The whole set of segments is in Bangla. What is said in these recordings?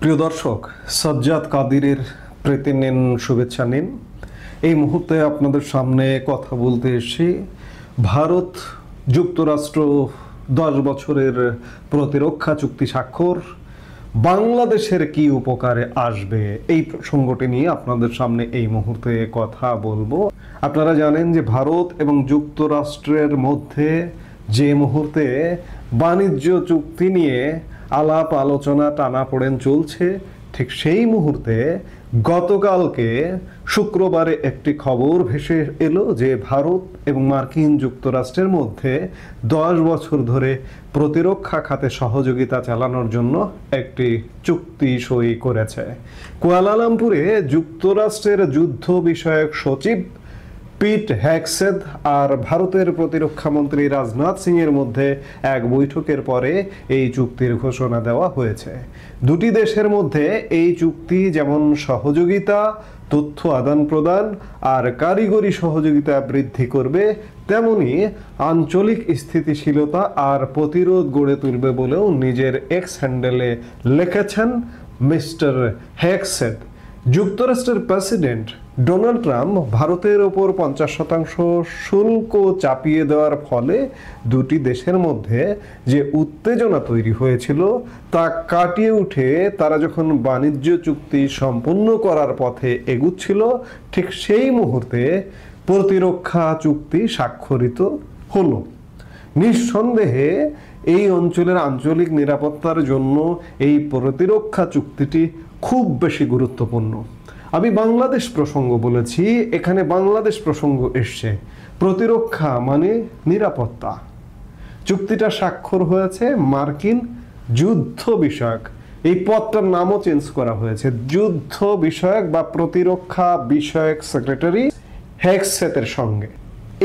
প্রিয় দর্শক, সাজ্জাদ কাদিরের প্রীতি নিন, শুভেচ্ছা নিন। এই মুহূর্তে আপনাদের সামনে কথা বলতে এসেছি ভারত যুক্তরাষ্ট্র 10 বছরের প্রতিরক্ষা চুক্তি স্বাক্ষর বাংলাদেশের কি উপকারে আসবে, এই প্রসঙ্গটি নিয়ে আপনাদের সামনে এই মুহূর্তে কথা বলবো। আপনারা জানেন যে ভারত এবং যুক্তরাষ্ট্রের মধ্যে যে মুহূর্তে বাণিজ্য চুক্তি নিয়ে আলাপ আলোচনা টানাপোড়েন চলছে, ঠিক সেই মুহূর্তে গতকালকে শুক্রবারে একটি খবর ভেসে এলো যে ভারত এবং মার্কিন যুক্তরাষ্ট্রের মধ্যে 10 বছর ধরে প্রতিরক্ষা খাতে সহযোগিতা চালানোর জন্য একটি চুক্তি সই করেছে। কুয়ালালামপুরে যুক্তরাষ্ট্রের যুদ্ধ বিষয়ক সচিব পিট হেগসেথ আর ভারতের প্রতিরক্ষা মন্ত্রী রাজনাথ সিং এর মধ্যে এক বৈঠকের পরে এই চুক্তির ঘোষণা দেওয়া হয়েছে। দুটি দেশের মধ্যে এই চুক্তি যেমন সহযোগিতা, তথ্য আদান প্রদান আর কারিগরি সহযোগিতা বৃদ্ধি করবে, তেমনি আঞ্চলিক স্থিতিশীলতা আর প্রতিরোধ গড়ে তুলবে বলেও নিজের এক্স হ্যান্ডেলে লিখেছেন মিস্টার হেগসেথ। যুক্তরাষ্ট্রের প্রেসিডেন্ট ডোনাল্ড ট্রাম্প ভারতের ওপর 50% শুল্ক চাপিয়ে দেওয়ার ফলে দুটি দেশের মধ্যে যে উত্তেজনা তৈরি হয়েছিল তা কাটিয়ে উঠে তারা যখন বাণিজ্য চুক্তি সম্পূর্ণ করার পথে এগুচ্ছিল, ঠিক সেই মুহূর্তে প্রতিরক্ষা চুক্তি স্বাক্ষরিত হলো। নিঃসন্দেহে এই অঞ্চলের আঞ্চলিক নিরাপত্তার জন্য এই প্রতিরক্ষা চুক্তিটি খুব বেশি গুরুত্বপূর্ণ। আমি বাংলাদেশ প্রসঙ্গ বলেছি, এখানে বাংলাদেশ প্রসঙ্গ এসছে। প্রতিরক্ষা মানে নিরাপত্তা। চুক্তিটা স্বাক্ষর হয়েছে মার্কিন যুদ্ধ বিষয়ক, এই পদটার নামও চেঞ্জ করা হয়েছে, যুদ্ধ বিষয়ক বা প্রতিরক্ষা বিষয়ক সেক্রেটারি হেগসেথের সঙ্গে।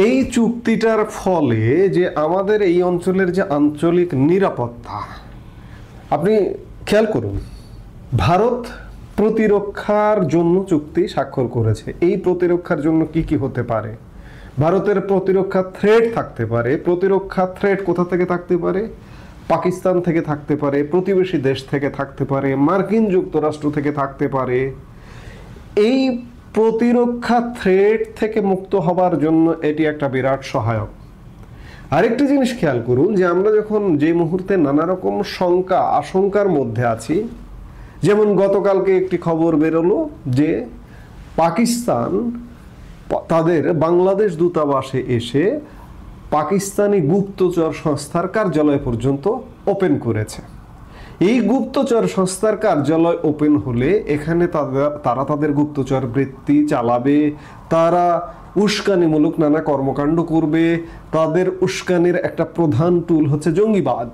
এই চুক্তিটার ফলে যে আমাদের এই অঞ্চলের যে আঞ্চলিক নিরাপত্তা, আপনি খেয়াল করুন, ভারত প্রতিরক্ষার জন্য চুক্তি স্বাক্ষর করেছে। এই প্রতিরক্ষার জন্য কি কি হতে পারে? ভারতের প্রতিরক্ষা থ্রেট থাকতে পারে। প্রতিরক্ষা থ্রেট কোথা থেকে থাকতে পারে? পাকিস্তান থেকে থাকতে পারে, প্রতিবেশী দেশ থেকে থাকতে পারে, মার্কিন যুক্তরাষ্ট্র থেকে থাকতে পারে। এই প্রতিরক্ষা থ্রেট থেকে মুক্ত হবার জন্য এটি একটা বিরাট সহায়ক। আরেকটি জিনিস খেয়াল করুন যে আমরা যখন যে মুহূর্তে নানা রকম শঙ্কা আশঙ্কার মধ্যে আছি, যেমন গতকালকে একটি খবর বেরোলো যে পাকিস্তান তাদের বাংলাদেশ দূতাবাসে এসে পাকিস্তানি গুপ্তচর সংস্থার কার্যালয় পর্যন্ত ওপেন করেছে। এই গুপ্তচর সংস্থার কার্যালয় ওপেন হলে এখানে তারা তাদের গুপ্তচর বৃত্তি চালাবে, তারা উস্কানিমূলক নানা কর্মকাণ্ড করবে। তাদের উস্কানির একটা প্রধান টুল হচ্ছে জঙ্গিবাদ।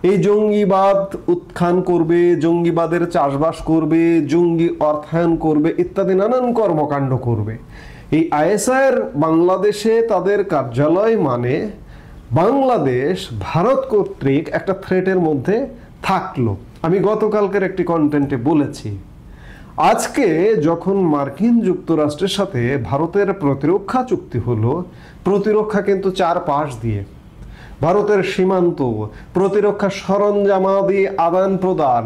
এই জঙ্গিবাদ উত্থান করবে, জঙ্গিবাদের চাষবাস করবে, জঙ্গি অর্থায়ন করবে, ইত্যাদি নানান কর্মকাণ্ড করবে। এই আইএসআইয়ের বাংলাদেশে তাদের কার্যালয় মানে বাংলাদেশ ভারত কর্তৃক একটা থ্রেটের মধ্যে থাকলো। আমি গতকালকের একটি কন্টেন্টে বলেছি, আজকে যখন মার্কিন যুক্তরাষ্ট্রের সাথে ভারতের প্রতিরক্ষা চুক্তি হলো, প্রতিরক্ষা কিন্তু 4 পাশ দিয়ে, ভারতের সীমান্ত, প্রতিরক্ষা সরঞ্জামাদি আদান প্রদান,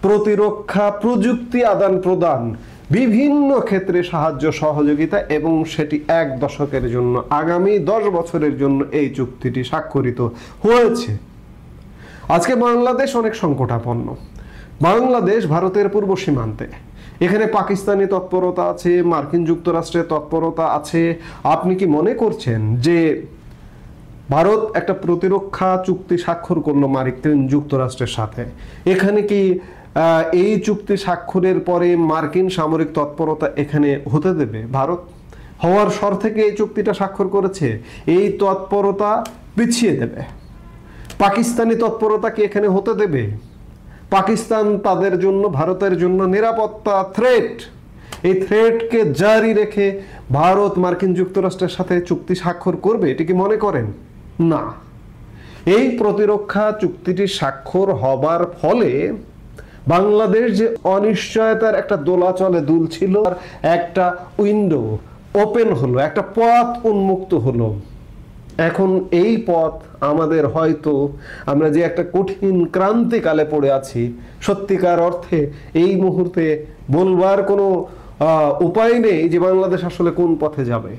প্রতিরক্ষা প্রযুক্তি আদান প্রদান, বিভিন্ন ক্ষেত্রে সাহায্য সহযোগিতা, এবং সেটি 1 দশকের জন্য, আগামী 10 বছরের জন্য এই চুক্তিটি স্বাক্ষরিত হয়েছে। আজকে বাংলাদেশ অনেক সংকটাপন্ন। বাংলাদেশ ভারতের পূর্ব সীমান্তে, এখানে পাকিস্তানি তৎপরতা আছে, মার্কিন যুক্তরাষ্ট্রের তৎপরতা আছে। আপনি কি মনে করছেন যে ভারত একটা প্রতিরক্ষা চুক্তি স্বাক্ষর করলো মার্কিন যুক্তরাষ্ট্রের সাথে, এখানে কি এই চুক্তি স্বাক্ষরের পরে মার্কিন সামরিক তৎপরতা এখানে হতে দেবে? ভারত হওয়ার শর্ত থেকে এই চুক্তিটা স্বাক্ষর করেছে, এই তৎপরতা পিছিয়ে দেবে। পাকিস্তানি তৎপরতা কি এখানে হতে দেবে? পাকিস্তান তাদের জন্য, ভারতের জন্য নিরাপত্তা থ্রেট। এই থ্রেটকে জারি রেখে ভারত মার্কিন যুক্তরাষ্ট্রের সাথে চুক্তি স্বাক্ষর করবে, এটি কি মনে করেন? না। এই প্রতিরক্ষা চুক্তিটি স্বাক্ষর হবার ফলে বাংলাদেশ যে অনিশ্চয়তার একটা দোলাচলে দুলছিল, একটা উইন্ডো ওপেন হলো, একটা পথ উন্মুক্ত হলো। এখন এই পথ আমাদের হয়তো আমরা যে একটা কঠিন ক্রান্তিকালে পড়ে আছি, সত্যিকার অর্থে এই মুহূর্তে বলবার কোনো উপায় নেই যে বাংলাদেশ আসলে কোন পথে যাবে।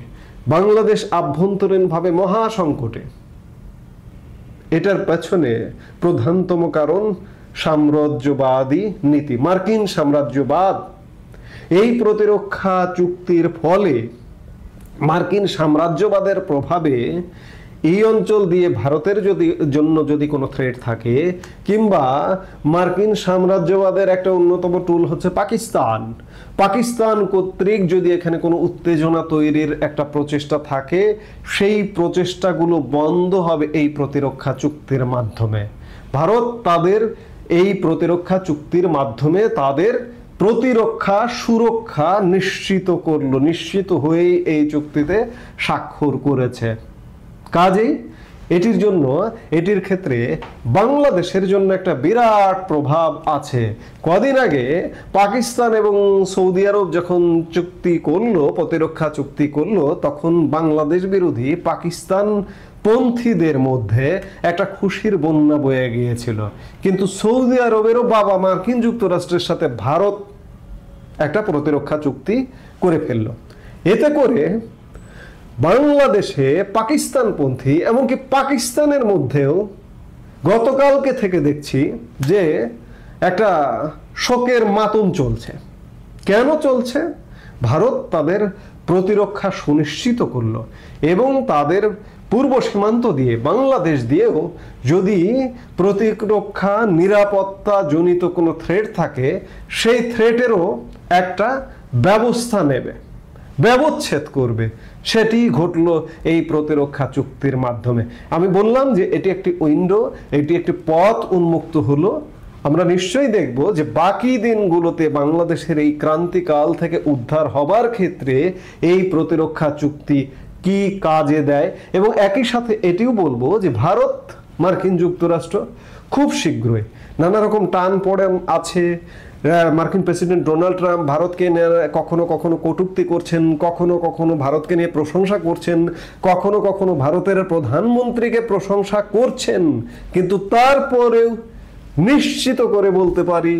বাংলাদেশ আভ্যন্তরীণভাবে মহা সংকটে। এটার পেছনে প্রধানতম কারণ সাম্রাজ্যবাদী নীতি, মার্কিন সাম্রাজ্যবাদ। এই প্রতিরক্ষা চুক্তির ফলে মার্কিন সাম্রাজ্যবাদের প্রভাবে এই অঞ্চল দিয়ে ভারতের জন্য যদি কোনো থ্রেট থাকে, কিংবা মার্কিন সাম্রাজ্যবাদের একটা অন্যতম টুল হচ্ছে পাকিস্তান কর্তৃক যদি এখানে কোনো উত্তেজনা তৈরির একটা প্রচেষ্টা থাকে, সেই প্রচেষ্টাগুলো বন্ধ হবে এই প্রতিরক্ষা চুক্তির মাধ্যমে। ভারত তাদের এই প্রতিরক্ষা চুক্তির মাধ্যমে তাদের প্রতিরক্ষা সুরক্ষা নিশ্চিত হয়েই এই চুক্তিতে স্বাক্ষর করেছে। কাজেই এটির ক্ষেত্রে বাংলাদেশের জন্য একটা বিরাট প্রভাব আছে। কদিন আগে পাকিস্তান এবং সৌদি আরব যখন প্রতিরক্ষা চুক্তি করলো, তখন বাংলাদেশ বিরোধী পাকিস্তান পন্থীদের মধ্যে একটা খুশির বন্যা বয়ে গিয়েছিল। কিন্তু সৌদি আরবেরও বাবা মার্কিন যুক্তরাষ্ট্রের সাথে ভারত একটা প্রতিরক্ষা চুক্তি করে ফেলল। এতে করে বাংলাদেশে পাকিস্তানপন্থী, এমনকি পাকিস্তানের মধ্যেও গতকালকে থেকে দেখছি যে একটা শোকের মাতম চলছে। কেন চলছে? ভারত তাদের প্রতিরক্ষা সুনিশ্চিত করলো এবং তাদের পূর্ব সীমান্ত দিয়ে, বাংলাদেশ দিয়েও যদি প্রতিরক্ষা নিরাপত্তা জনিত কোনো থ্রেট থাকে, সেই থ্রেটেরও একটা ব্যবস্থা নেবে, ব্যবচ্ছেদ করবে। সেটি ঘটলো এই প্রতিরক্ষা চুক্তির মাধ্যমে। আমি বললাম যে এটি একটি উইন্ডো, এটি একটি পথ উন্মুক্ত হলো। আমরা নিশ্চয়ই দেখব যে বাকি দিনগুলোতে বাংলাদেশের এই ক্রান্তিকাল থেকে উদ্ধার হবার ক্ষেত্রে এই প্রতিরক্ষা চুক্তি কি কাজে দেয়। এবং একই সাথে এটিও বলবো যে ভারত, মার্কিন যুক্তরাষ্ট্র খুব শীঘ্রই, নানা রকম টান পড়ে আছে। মার্কিন প্রেসিডেন্ট ডোনাল্ড ট্রাম্প ভারতকে কখনো কখনো কটূক্তি করছেন, কখনো কখনো ভারতকে নিয়ে প্রশংসা করছেন, কখনো কখনো ভারতের প্রধানমন্ত্রীকে প্রশংসা করছেন। কিন্তু তারপরেও নিশ্চিত করে বলতে পারি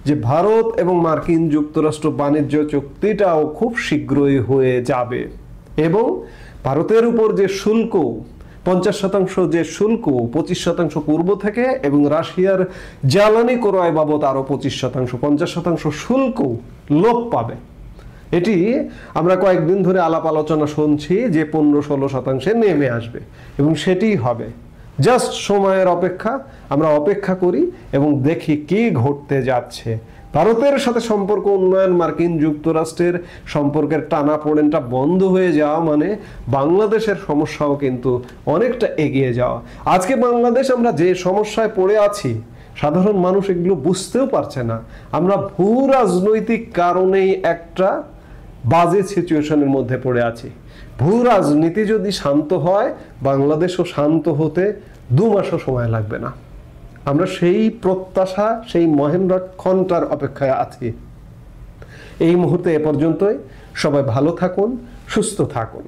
যে ভারত এবং মার্কিন যুক্তরাষ্ট্র বাণিজ্য চুক্তিটাও খুব শীঘ্রই হয়ে যাবে। এবং ভারতের উপর যে শুল্ক 50% যে শুল্ক, 25% পূর্ব থেকে, এবং রাশিয়ার জ্বালানি ক্রয় বাবদ আরো 25%, 50% শুল্ক লোপ পাবে। এটি আমরা কয়েকদিন ধরে আলাপ আলোচনা শুনছি যে 15-16% নেমে আসবে, এবং সেটি হবে। জাস্ট সময়ের অপেক্ষা। আমরা অপেক্ষা করি এবং দেখি কি ঘটতে যাচ্ছে। ভারতের সাথে সম্পর্ক উন্নয়ন, মার্কিন যুক্তরাষ্ট্রের সম্পর্কের টানাপোড়েনটা বন্ধ হয়ে যাওয়া মানে বাংলাদেশের সমস্যাও কিন্তু অনেকটা এগিয়ে যাওয়া। আজকে বাংলাদেশ আমরা যে সমস্যায় পড়ে আছি, সাধারণ মানুষ এগুলো বুঝতেও পারছে না। আমরা ভূ রাজনৈতিক কারণেই একটা বাজে সিচুয়েশনের মধ্যে পড়ে আছি। ভূ রাজনীতি যদি শান্ত হয়, বাংলাদেশও শান্ত হতে 2 মাসও সময় লাগবে না। আমরা সেই প্রত্যাশা, সেই মহেন্দ্রক্ষণটার অপেক্ষায় আছি। এই মুহূর্তে এ পর্যন্তই। সবাই ভালো থাকুন, সুস্থ থাকুন।